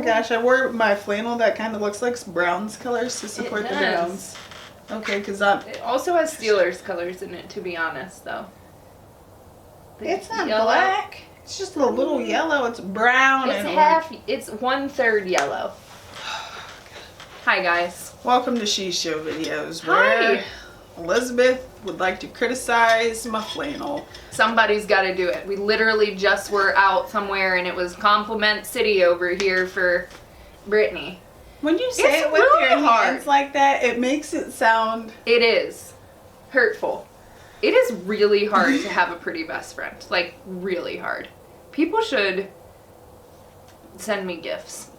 gosh, I wore my flannel that kind of looks like Browns colors to support the Browns. Okay, because it also has Steelers colors in it, to be honest, though. It's not black. It's just a little yellow. It's brown. It's 1/3 yellow. Hi, guys. Welcome to She Show Videos, where Elizabeth would like to criticize my flannel. Somebody's got to do it. We literally just were out somewhere, and it was compliment city over here for Britany. When you say it with your hands like that, it makes it sound... It is hurtful. It is really hard to have a pretty best friend. Like, really hard. People should send me gifts.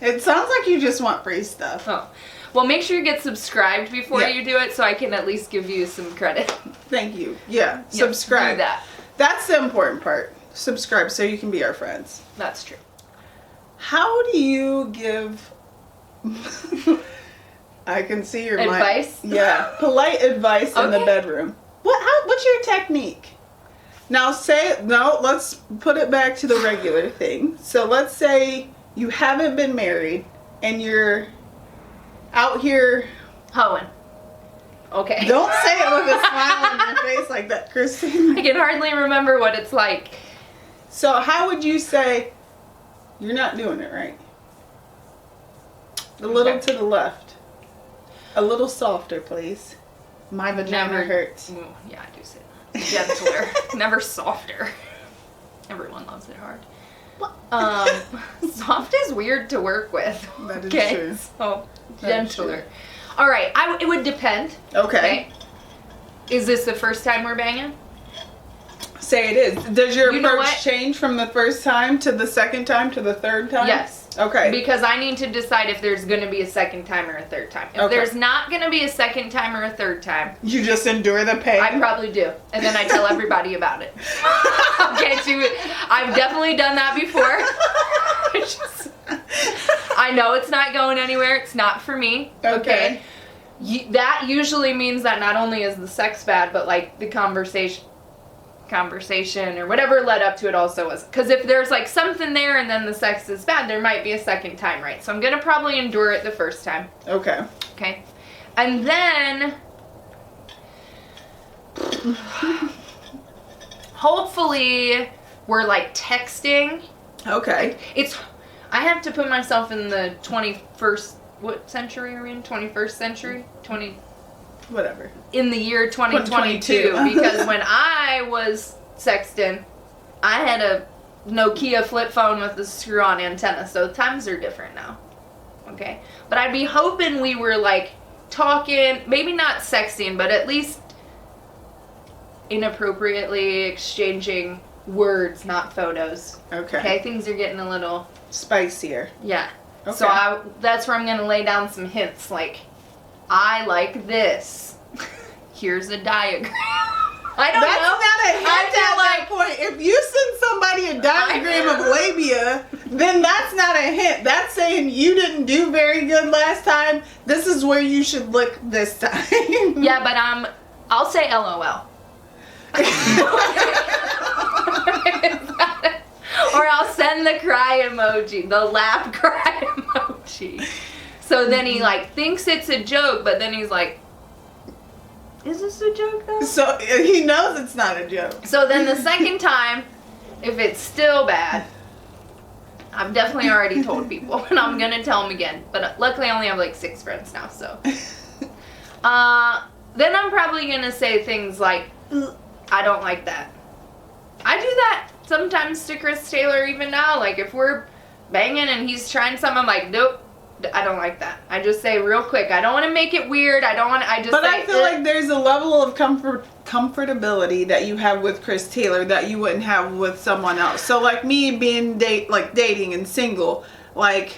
It sounds like you just want free stuff. Oh. Well, make sure you get subscribed before you do it so I can at least give you some credit. Thank you. Yeah, subscribe. Do that. That's the important part. Subscribe so you can be our friends. That's true. How do you give... I can see your advice? Yeah, polite advice in the bedroom. What's your technique? Now let's put it back to the regular thing. So let's say you haven't been married and you're out here hoeing. Okay. Don't say it with a smile on your face like that, Christine. I can hardly remember what it's like. So how would you say you're not doing it right? A little to the left. A little softer, please. My vagina hurts. Yeah, I do say that. Gentler. Never softer. Everyone loves it hard. Soft is weird to work with. That is true. So, gentler. All right, it would depend. Okay. Is this the first time we're banging? Say it is. Does your approach change from the first time to the second time to the third time? Yes. Okay. Because I need to decide if there's going to be a second time or a third time. If there's not going to be a second time or a third time, you just endure the pain? I probably do. And then I tell everybody about it. Okay, I've definitely done that before. I know it's not going anywhere. It's not for me. Okay. That usually means that not only is the sex bad, but like the conversation or whatever led up to it also was. Because if there's like something there and then the sex is bad, there might be a second time, right? So I'm going to probably endure it the first time. Okay. Okay. And then hopefully we're like texting. Okay. I have to put myself in the 21st, what century are we in? 21st century? Whatever. In the year 2022. Because when I was sexting, I had a Nokia flip phone with a screw-on antenna. So times are different now. Okay? But I'd be hoping we were like talking, maybe not sexting, but at least inappropriately exchanging words, not photos. Okay, things are getting a little spicier. Yeah. Okay. So that's where I'm going to lay down some hints, like, I like this. Here's a diagram. I don't know. That's not a hint at that point. If you send somebody a diagram of labia, then that's not a hint. That's saying you didn't do very good last time. This is where you should look this time. Yeah, but I'll say LOL. Or I'll send the cry emoji, the laugh cry emoji. So then he like thinks it's a joke, but then he's like, is this a joke though? So he knows it's not a joke. So then the second time, if it's still bad, I've definitely already told people, and I'm gonna tell them again. But luckily I only have like 6 friends now, so. Then I'm probably gonna say things like, I don't like that. I do that sometimes to Chris Taylor even now. Like if we're banging and he's trying something, I'm like, nope, I don't like that. I just say real quick, I don't want to make it weird. But I feel like there's a level of comfortability that you have with Chris Taylor that you wouldn't have with someone else. So like me being dating and single, like,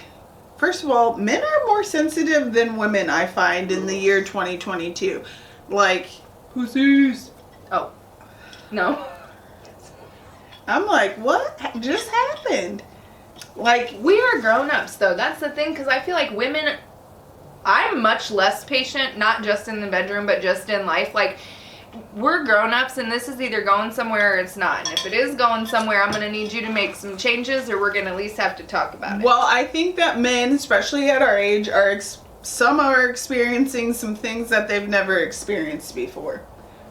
first of all, men are more sensitive than women, I find, in the year 2022. Like, pussies. Oh. No. I'm like, what just happened? Like, we are grown-ups, though. That's the thing, because I feel like women, I'm much less patient, not just in the bedroom, but just in life. Like, we're grown-ups and this is either going somewhere or it's not. And if it is going somewhere, I'm going to need you to make some changes or we're going to at least have to talk about it. Well, I think that men, especially at our age, some are experiencing some things that they've never experienced before.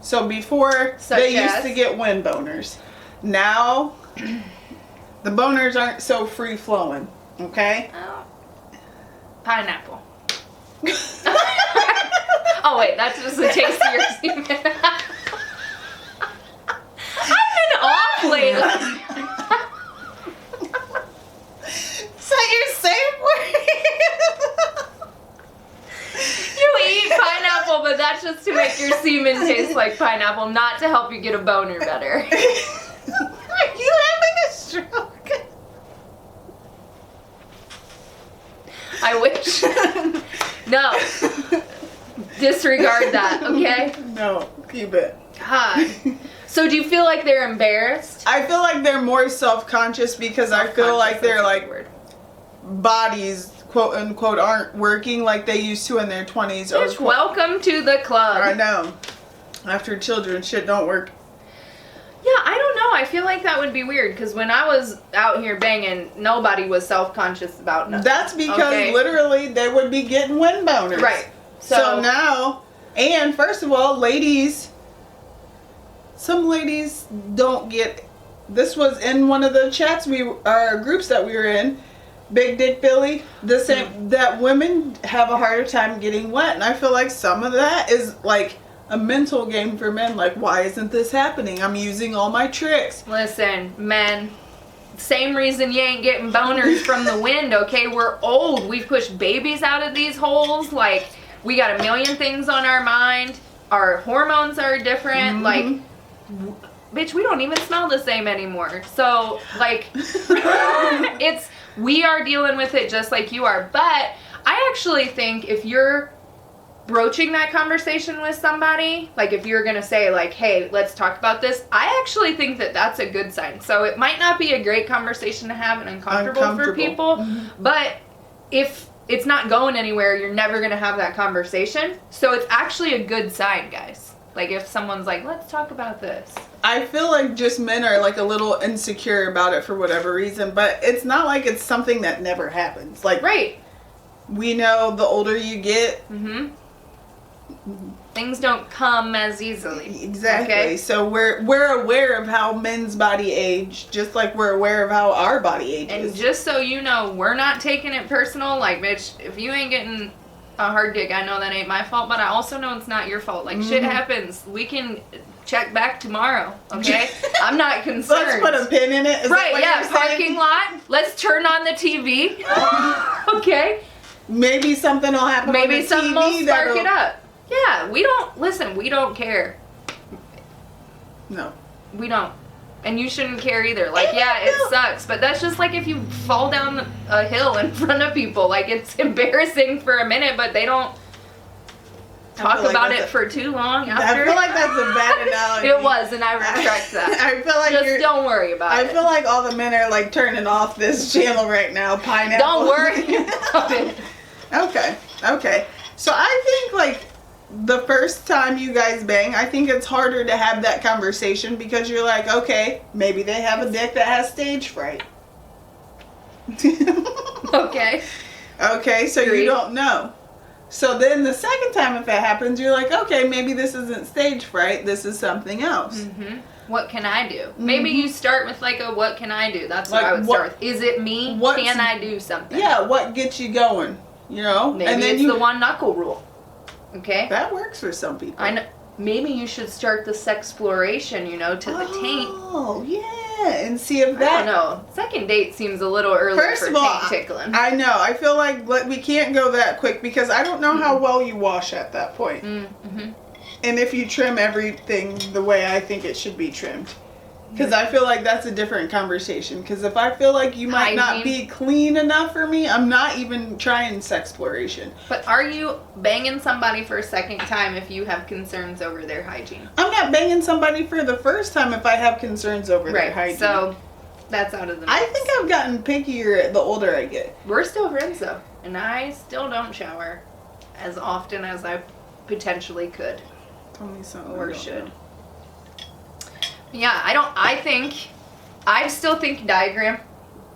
So before, they used to get wind boners. Now, the boners aren't so free-flowing, okay? Oh. Pineapple. Oh wait, that's just the taste of your semen. I've been off lately. Is that your safe word? You eat pineapple, but that's just to make your semen taste like pineapple, not to help you get a boner better. Are you having a stroke? I wish. No. Disregard that, okay? No, keep it. God. So do you feel like they're embarrassed? I feel like they're more self-conscious because I feel like their bodies, quote unquote, aren't working like they used to in their 20s. Bitch, welcome to the club. I know. After children, shit don't work. Yeah, I don't know. I feel like that would be weird because when I was out here banging, nobody was self-conscious about nothing. That's because literally they would be getting wind boners. Right. So now, and first of all, some ladies don't get, this was in one of the chats groups that we were in, Big Dick Billy, that women have a harder time getting wet. And I feel like some of that is like a mental game for men. Like, why isn't this happening? I'm using all my tricks. Listen, men, same reason you ain't getting boners from the wind, okay? We're old. We've pushed babies out of these holes. Like, we got a million things on our mind. Our hormones are different. Mm-hmm. Like, bitch, we don't even smell the same anymore. So, like, we are dealing with it just like you are. But I actually think if you're broaching that conversation with somebody, like if you're gonna say like, hey, let's talk about this, I actually think that that's a good sign. So it might not be a great conversation to have and uncomfortable. For people, mm-hmm. but if it's not going anywhere, you're never gonna have that conversation. So it's actually a good sign, guys. Like if someone's like, let's talk about this. I feel like just men are like a little insecure about it for whatever reason, but it's not like it's something that never happens. Like, right. We know the older you get, things don't come as easily. Exactly. Okay? So we're aware of how men's body age, just like we're aware of how our body ages. And just so you know, we're not taking it personal. Like, bitch, if you ain't getting a hard dick, I know that ain't my fault, but I also know it's not your fault. Like, shit happens. We can check back tomorrow, okay? I'm not concerned. Let's put a pin in it. Right, yeah, parking lot. Let's turn on the TV. Okay? Maybe something will happen. Maybe something will spark it up. Yeah, we don't care. No. We don't. And you shouldn't care either. Like, yeah, it sucks, but that's just like if you fall down a hill in front of people. Like, it's embarrassing for a minute, but they don't talk about it for too long after. I feel like that's a bad analogy. It was, and I retract that. I feel like just don't worry about it. I feel like all the men are like turning off this channel right now. Pineapple. Don't worry about it. Okay. So I think like the first time you guys bang, I think it's harder to have that conversation because you're like, okay, maybe they have a dick that has stage fright. Okay. Okay, so Agreed. you don't know. So then the second time if it happens, you're like, okay, maybe this isn't stage fright, this is something else. What can I do? Maybe you start with like a what can I do? That's what I would start with. Is it me? Can I do something? Yeah, what gets you going? You know? Maybe and then it's the one knuckle rule. Okay? That works for some people. I know. Maybe you should start the sexploration, to the taint. Oh, yeah. And see if that... I don't know. Second date seems a little early First for of all, taint tickling. I know. I feel like we can't go that quick because I don't know how well you wash at that point. And if you trim everything the way I think it should be trimmed. Because I feel like that's a different conversation. Because if I feel like you might not be clean enough for me, I'm not even trying sexploration. But are you banging somebody for a second time if you have concerns over their hygiene? I'm not banging somebody for the first time if I have concerns over their hygiene. So that's out of the mix. I think I've gotten pickier the older I get. We're still friends though. And I still don't shower as often as I potentially could. Tell me something. Or should. Yeah, I still think diagram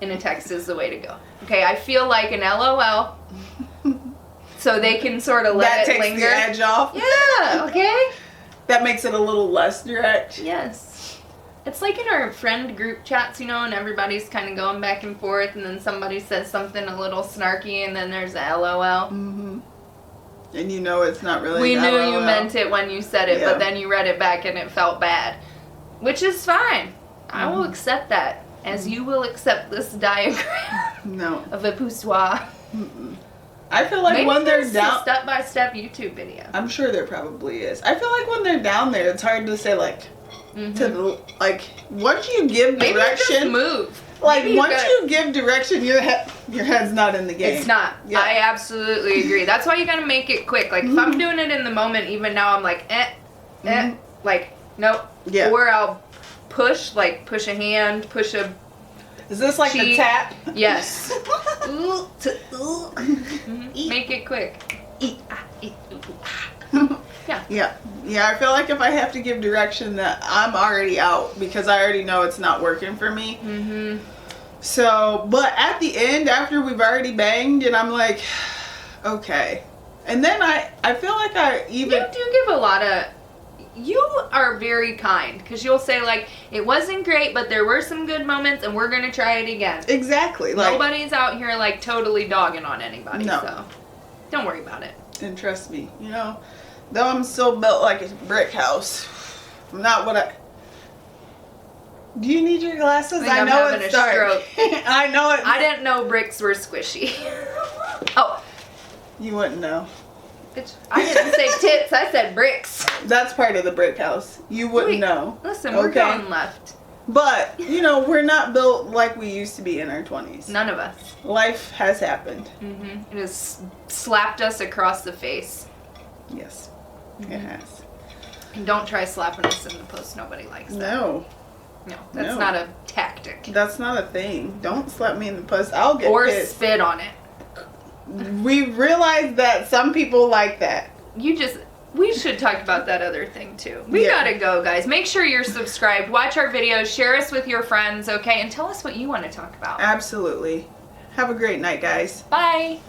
in a text is the way to go. Okay, I feel like an LOL, so they can sort of let it linger. That takes the edge off. Yeah, okay? That makes it a little less direct. Yes. It's like in our friend group chats, you know, and everybody's kind of going back and forth, and then somebody says something a little snarky, and then there's a LOL. Mm-hmm. And you know it's not really We knew LOL. you meant it when you said it, but then you read it back and it felt bad. Which is fine. I will accept that, as you will accept this diagram of a poussoir. I feel like when they're down... a step-by-step YouTube video. I'm sure there probably is. I feel like when they're down there, it's hard to say, like, to the... Like, once you give direction... Maybe just move. Like, once you give direction, your head's not in the game. It's not. Yeah. I absolutely agree. That's why you gotta make it quick. Like, if I'm doing it in the moment, even now, I'm like, like, nope. Yeah. Or I'll push a hand, push a... Is this like cheek. a tap? Yes. Make it quick. Yeah. Yeah, I feel like if I have to give direction that I'm already out because I already know it's not working for me. So, but at the end, after we've already banged and I'm like, okay. And then I feel like you do give a lot of... You are very kind because you'll say like, it wasn't great, but there were some good moments and we're going to try it again. Exactly. Like, nobody's out here like totally dogging on anybody. No. So don't worry about it. And trust me, you know, though I'm still built like a brick house, I'm not what I... Do you need your glasses? I know it's dark. I know it. I didn't know bricks were squishy. Oh. You wouldn't know. I didn't say tits, I said bricks. That's part of the brick house. You wouldn't know. Listen, we're going left. But, you know, we're not built like we used to be in our 20s. None of us. Life has happened. It has slapped us across the face. Yes, it has. And don't try slapping us in the puss. Nobody likes that. No. No, that's not a tactic. That's not a thing. Don't slap me in the puss. I'll get pissed. Or spit on it. We realized that some people like that. We should talk about that other thing too. We gotta go, guys. Make sure you're subscribed. Watch our videos. Share us with your friends, okay? And tell us what you want to talk about. Absolutely. Have a great night, guys. Bye.